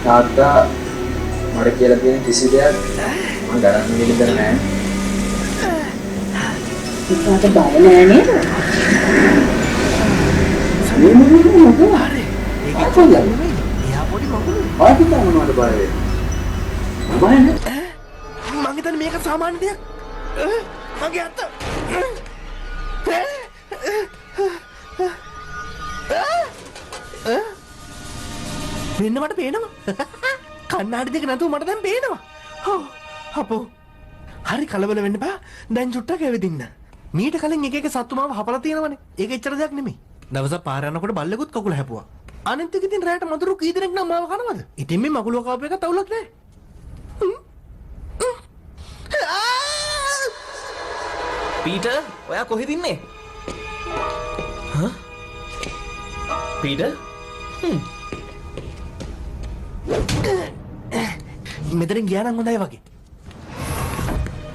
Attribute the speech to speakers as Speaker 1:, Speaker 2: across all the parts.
Speaker 1: තාත්තා මට කියලා තියෙන කිසි දෙයක් මම ගණන් දෙන්න නැහැ.
Speaker 2: ඉතින් බය නෑ නේද?
Speaker 1: හරි. ඒක කොහොමද? එයා පොඩි මගුල. ආයෙත් මොනවද බය වෙන්නේ? බය නෑ. මං හිතන්නේ මේක සාමාන්‍ය දෙයක්. මගේ අත. මෙන්න මට පේනවා. කන්නාඩි දෙක නැතුව මට දැන් පේනවා. අපෝ. හරි කලබල වෙන්න බෑ. දැන් චුට්ටක් ඇවිදින්න. මීට කලින් එක එක සත්තු මාව හපලා තියෙනවනේ. ඒක එච්චර දෙයක් නෙමෙයි. දවසක් පාර යනකොට බල්ලෙකුත් කකුල හැපුවා. අනිත් එක ඉතින් රැයට මදුරු කී දෙනෙක් නම් මාව කනවද? ඉතින් මේ මගුලව කාපු එක තවුලක් නෑ.
Speaker 3: පීටර්, ඔයා කොහෙද ඉන්නේ? පීටර්?
Speaker 1: මෙතනින් ගියා නම් හොඳයි වගේ.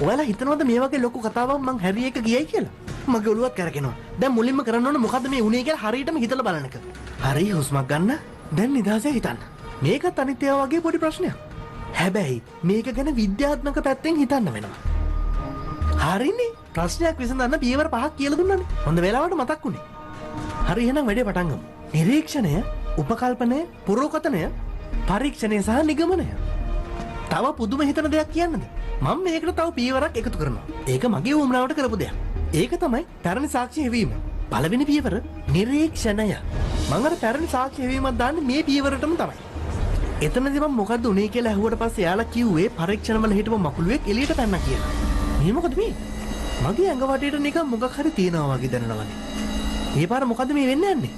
Speaker 1: ඔයාලා හිතනවද මේ වගේ ලොකු කතාවක් මං හැරි එක ගියයි කියලා? මගේ ඔළුවත් කරකිනවා. දැන් මුලින්ම කරන්න ඕන මොකද්ද මේ උනේ කියලා හරියටම හිතලා බලන එක. හරි හුස්මක් ගන්න. දැන් නිදාසේ හිතන්න. මේකත් අනිත් ඒවා වගේ පොඩි ප්‍රශ්නයක්. හැබැයි මේක ගැන විද්‍යාත්මක පැත්තෙන් හිතන්න වෙනවා. හරිනේ. ප්‍රශ්නයක් විසඳන්න පියවර 5ක් කියලා දුන්නානේ. හොඳ වෙලාවට මතක් වුණේ. හරි එහෙනම් වැඩේ පටන් ගමු. නිරීක්ෂණය, උපකල්පනය, පුරෝකතනය, පරීක්ෂණය සහ නිගමනය. තව පුදුම හිතන දෙයක් කියන්නද? මම මේකට තව පියවරක් එකතු කරනවා. ඒක මගේ වුමනාවට කරපු දෙයක්. ඒක තමයි පැරණි සාක්ෂි හෙවීම. පළවෙනි පියවර නිරීක්ෂණය. මම අර පැරණි සාක්ෂි හෙවීමක් දාන්නේ මේ පියවරටම තමයි. එතනදී මම මොකද්ද උනේ කියලා අහුවට පස්සේ යාලා කිව්වේ පරීක්ෂණවල හිටපු මකුළුවෙක් එළියට පැනනා කියලා. මේ මොකද මේ? මගේ ඇඟ වටේට නිකන් මොකක් හරි තියනවා වගේ දැනෙනවනේ. මේ පාර මොකද්ද මේ වෙන්නේ යන්නේ?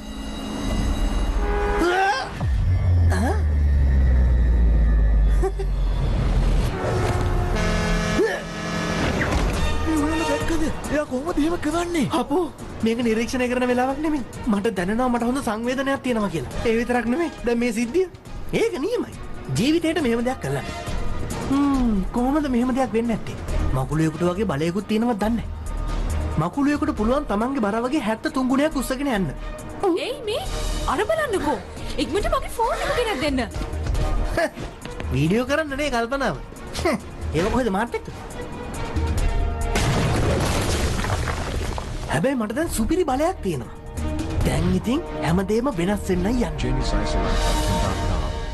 Speaker 1: එයා කොහොමද එහෙම කරන්නේ? අපෝ මේක නිරීක්ෂණය කරන වෙලාවක් නෙමෙයි. මට දැනෙනවා මට හොඳ සංවේදනයක් තියෙනවා කියලා. ඒ විතරක් නෙමෙයි. දැන් මේ සිද්ධිය. ඒක නියමයි. ජීවිතේට මෙහෙම දෙයක් කළා. කොහොමද මෙහෙම දෙයක් වෙන්නේ නැත්තේ? මකුළුවෙකුට වගේ බලයකුත් තියෙනවද දන්නේ නැහැ. මකුළුවෙකුට පුළුවන් තමන්ගේ බර වගේ 73 ගුණයක් උස්සගෙන යන්න.
Speaker 4: එයි මේ අර බලන්නකෝ. ඉක්මනට මගේ ෆෝන් එක ගෙනත් දෙන්න.
Speaker 1: වීඩියෝ කරන්න නේ කල්පනාව. ඒක කොහෙද මාත් එක්ක? හැබැයි මට දැන් සුපිරි බලයක් තියෙනවා. දැන් ඉතින් හැමදේම වෙනස් වෙන්නයි යන්නේ.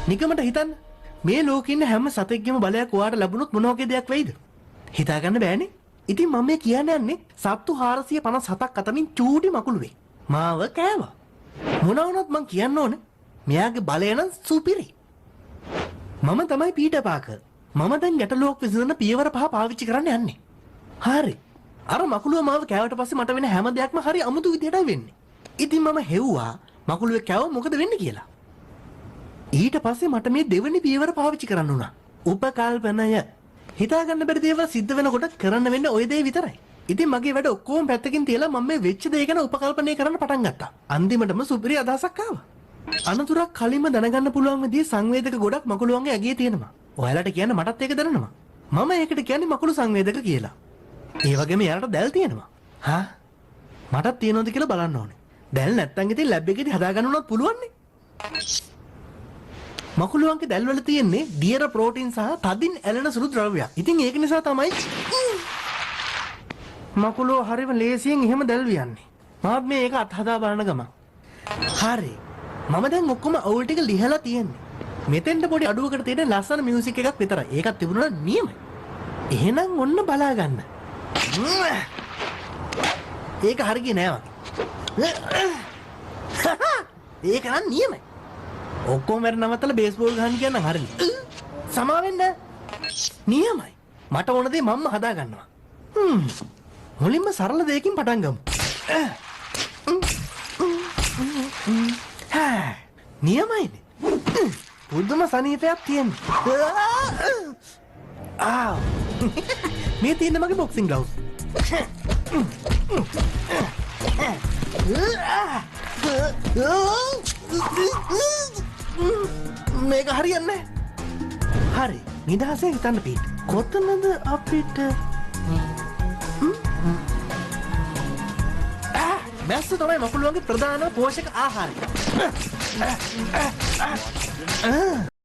Speaker 1: නිකමට හිතන්න. මේ ලෝකේ ඉන්න හැම සතෙක්ගේම බලයක් ඔයාට ලැබුණොත් මොන වගේ දෙයක් වෙයිද? හිතා ගන්න බෑනේ. ඉතින් මම මේ කියන්නේ සත්තු 457ක් අතරින් චූටි මකුළුවෙක්. මාව කෑවා. මොන වුණත් මං කියන්න ඕනේ. මෙයාගේ බලය නම් සුපිරි. මම තමයි පීටර් පාකර්. මම දැන් ගැටලුවක් විසඳන පියවර 5 පාවිච්චි කරන්න යන්නේ. හරි. අර මකුළුව මාව කෑවට පස්සේ මට වෙන හැම දෙයක්ම හරි අමුතු විදිහටයි වෙන්නේ. ඉතින් මම හෙව්වා මකුළුවේ කෑව මොකද වෙන්නේ කියලා. ඊට පස්සේ මට මේ දෙවෙනි පියවර පාවිච්චි කරන්න උනා. උපකල්පනය. හිතාගන්න බැරි දේවල් සිද්ධ වෙනකොට කරන්න වෙන්නේ ওই දේ විතරයි. ඉතින් මගේ වැඩ ඔක්කොම පැත්තකින් තියලා මම මේ වෙච්ච දේ ගැන උපකල්පනය කරන්න පටන් ගත්තා. අන්තිමටම සුපිරි අදහසක් ආවා. අනතුරක් කලින්ම දැනගන්න පුළුවන් විදිහේ සංවේදක ගොඩක් මකුළුවන්ගේ ඇඟේ තියෙනවා. ඔයාලට කියන්න මටත් ඒක දැනෙනවා. මම ඒකට කියන්නේ මකුළු සංවේදක කියලා. ඒ වගේම යාලට දැල් තියෙනවා. හා මටත් තියෙනවද කියලා බලන්න ඕනේ. දැල් නැත්තම් ඉතින් ලැබ් එකේදී හදාගන්න උනත් පුළුවන් නේ. මකුළුවන්ගේ දැල් වල තියෙන්නේ දියර ප්‍රෝටීන් සහ තදින් ඇලෙන සුළු ද්‍රව්‍යයක්. ඉතින් ඒක නිසා තමයි මකුළුව හරිම ලේසියෙන් එහෙම දැල් වියන්නේ. මාත් මේ ඒක අත්හදා බලන ගමන්. හරි. මම දැන් ඔක්කොම අවුල් ටික ලිහලා තියෙන්නේ. මෙතෙන්ට පොඩි අඩුවකට තියෙන ලස්සන මියුසික් එකක් විතරයි. ඒකත් තිබුණා නියමයි. එහෙනම් ඔන්න බලා ගන්න. ඒක හරිය නෑ වගේ. ඒක නම් නියමයි. ඔක්කොම වැඩ නවත්තලා බේස්බෝල් ගහන්න කියන්න හරිනේ. සමා වෙන්න. නියමයි. මට ඕන දේ මම්ම හදා ගන්නවා. මුලින්ම සරල දෙයකින් පටන් ගමු. නියමයිනේ. පුදුම සනීපයක් තියෙනවා. මේ තියෙන්නේ මගේ බොක්සින් ග්ලව්ස්. මේක හරියන්නේ නැහැ. හරි. නිදහසේ හිතන්න පීට්. කොතනද අපිට මැස්ස තමයි මකුළුවන්ගේ ප්‍රධාන පෝෂක ආහාරය.